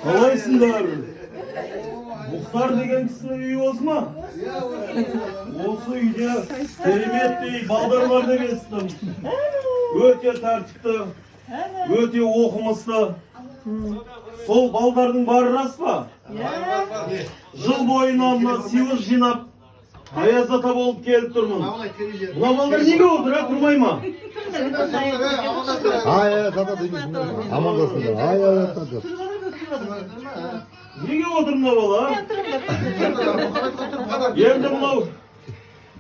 Қалайсыңдар? Мұхтар деген кісінің үйі осы ма? Осы үйде кереметтей балдар бар деп естідім. Өте тәртіпті, өте оқымысты. Сол балдардың бары рас па? Жыл бойына мына сыйлық жинап, аяз ата болып келіп тұрмын. Мына балдар неге отыр, тұрмай ма? Аяз ата деймісің, амандасыңдар. Аяз ата. Неге отыр мына бала? Енді мынау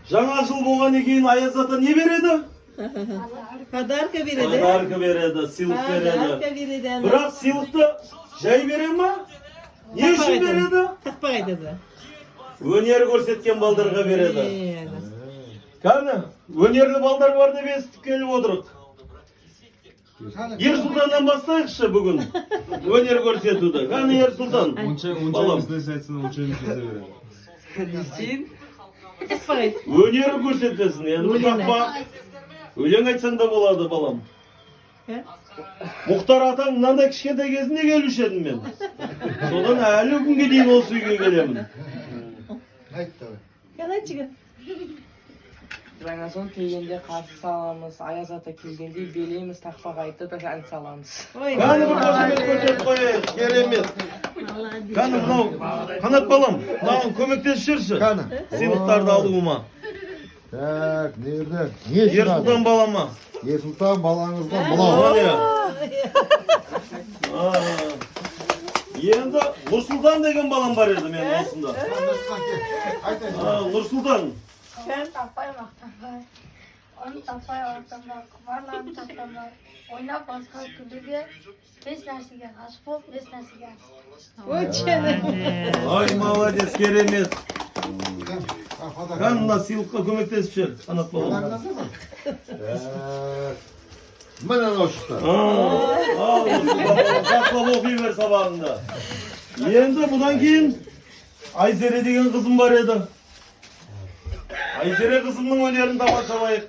жаңа жыл болғаннан кейін аяз ата не береді? Подарка береді. Подарка береді, сыйлық береді. Бірақ сыйлықты жай бере ма? Не үшін береді? Тақпақ айтады. Өнер көрсеткен балдарға береді. Кәні, өнерлі балдар бар деп естіп келіп отырық. Ер Сұлтаннан бастайықшы бүгін. Өнер көрсетуді. Кәні, Ер Сұлтан. Оншайымыз нәрсе айтсын, оншайымыз нәрсе береді. Өнер көрсетесің. Енді тақпақ. Өлең айтсаң да болады, балам. Мұхтар атаң мынандай кішкентай кезінде келуші едім мен. Содан әлі күнге дейін осы үйге келемін. Жаңа жыл келгенде қарсы саламыз, аяз ата келгенде белейміз, тақпақ айтып ән саламыз. Кәні бір қошемет көрсетіп қояйық, керемет. Кәні мынау, қанат балам, мынаған көмектесіп жүрші. Кәні. Сыйлықтарды алуыма. Так, nerede? Ер Сұлтан балама. Ер Сұлтан балаңызға Мынау мынау. не? Енді Нұрсұлтан деген балам бар еді мен осында. Нұрсұлтан. Таппай мақтанбай, оны таппай мақтанбай, құмарланып таппанбай, ойнап басқа күлуге, бес нәрсеге ғашық болып, бес нәрсеге асық. Ай, молодец, керемет. Қан мына сыйлыққа көмектесіп жүр, қанат балам. Міне анау шықты. Жақсылап оқи бер сабағыңда. Енді бұдан кейін Айзере деген қызым бар еді. Айзере қызымның өнерін тамашалайық.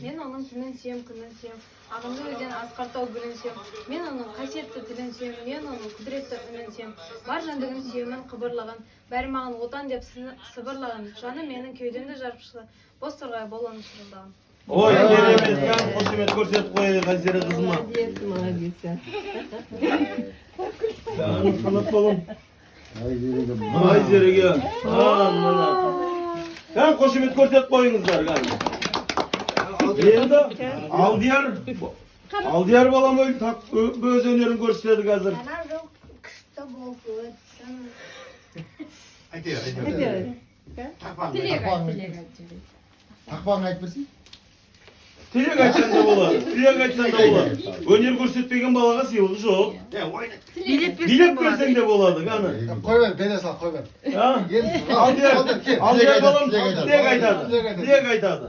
Мен оның түнін сүйем, күнін сүйем, ағымды өзен асқартау гүлін сүйем, мен оның қасиетті тілін сүйем, мен оның құдіретті үнін сүйем, бар жандығын сүйемін қыбырлаған, бәрі маған отан деп сыбырлаған, жаны менің кеудемді жарпшылы, бос тұрғай боланы шырылдаған. Ой, керемет, кән қошемет көрсетіп қойайық Айзере қызыма. Қанат балам. Айзереге. Кән қошемет көрсетіп қойыңыздар, кән. Енді Алдияр балам өз өнерін көрсетеді қазір. Ана жоқ күшті болып өтсін. Тақпағын айтып берсін. Тілек айтсаң да болады, Өнер көрсетпеген балаға сыйлық жоқ. Билеп берсең де болады, кәні. Қой бер, бере сал, қой бер. Алдияр балам тілек айтады.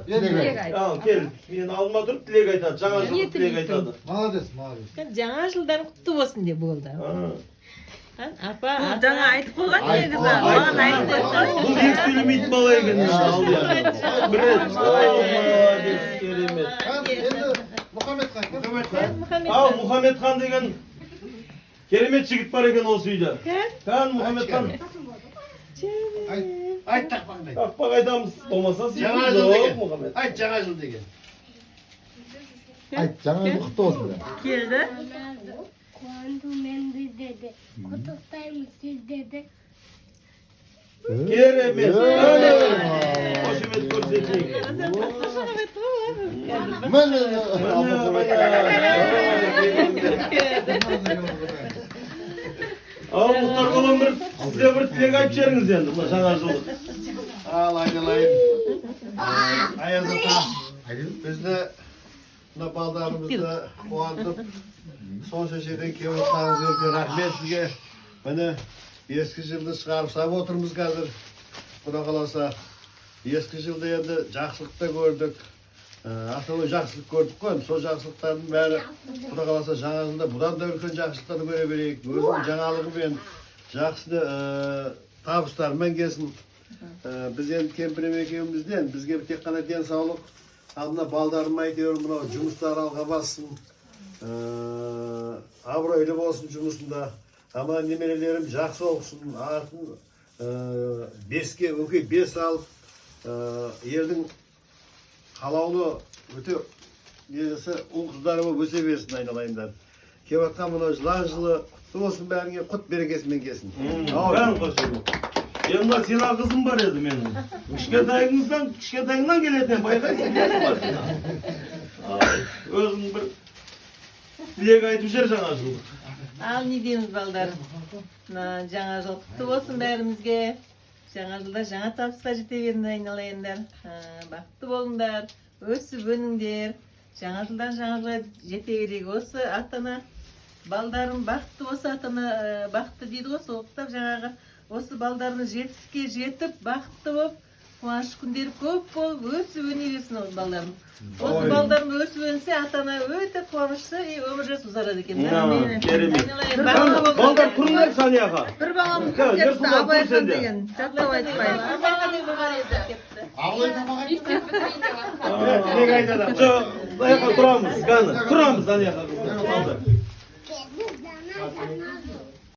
Ал, кел, мен алма тұрып тілек айтады, жаңа жыл тілек айтады. Молодец. Жаңа жылдан құтты болсын деп болды. Апа, Жаңа айтып қойған негізі, маған айтып қойған. Бұл ек сөйлемейтін бала екен, Алдияр. Бірет, молодец, керемет. Енді Мұхаммедхан. Ал, Мұхаммедхан деген керемет жігіт бар екен осы үйде. Кән, Мұхаммедхан. Айт тақпағын айт. Тақпақ айтамыз, болмаса Жаңа сыйлық жыл жоқ, деген. Мұхаммед. Айт жаңа жыл деген. Айт жаңа жыл құтты болсын. Келді. Қуандыменді деді, құттықтаймыз сіздерді. Керемет. Қошемет көрсетейік. Ал, Мұхтар балам сізде бір тілек айтып жеріңіз енді, мына жаңа жылдық. Ал айналайын. Аяз ата. Бізді мына балдарымызды қуантып, сонша жерден келіп отырғаныңыз өте рахмет сізге. Міне ескі жылды шығарып салып отырмыз қазір. Құда қаласа, ескі жылда енді жақсылық та көрдік. Асылы жақсылық көрдік қой, сол жақсылықтардың бәрі Құда қаласа жаңа жылда бұдан да үлкен жақсылықтарды көре берейік. Өзінің жаңалығымен жақсы табыстарымен келсін. Біз енді кемпірем екеумізден, бізге тек қана денсаулық, мына балдарым әйтеуір мынау жұмыстар алға бассын, абыройлы болсын жұмысында. Ama nemerelerim жақсы olsun. Артын беске, өке бес алып, ердің қалаулы өте несі ұл қыздары болып өсе берсін айналайындар. Кеватқан мына жылы құтты болсын бәріңе, құт берекесімен келсін. Ben koşuyorum. Yanımda silah kızım var dedim benim. Kışketayından geleden baykaysın. Özüm bir dilek aytып жер жаңа жыл. Ал не дейміз балдар? Жаңа жыл құтты болсын бәрімізге. Жаңа жылда жаңа табысқа жете берін айналайындар. Бақытты болыңдар, өсіп өніңдер. Жаңа жылдан жаңа жылға жете берейік. Осы ата-ана балдарым бақытты болса ата-ана бақытты дейді ғой, соқтап жаңағы осы балдарының жетістікке жетіп бақытты болып, қуаныш күндері көп болып өсіп өне берсін ол балдарым. Осы балдарым өсіп өнсе ата-ана өте қуанышты и өмір жас ұзарады екен. Керемет. Балдар тұрыңдар Санияға. Bir bağımız Ya, hepsi Yusuf'la abaya dur sen de. degen. Çatlap aytmayın. Dilek айтады. Turamız. Turamız Sanияға. Balдар.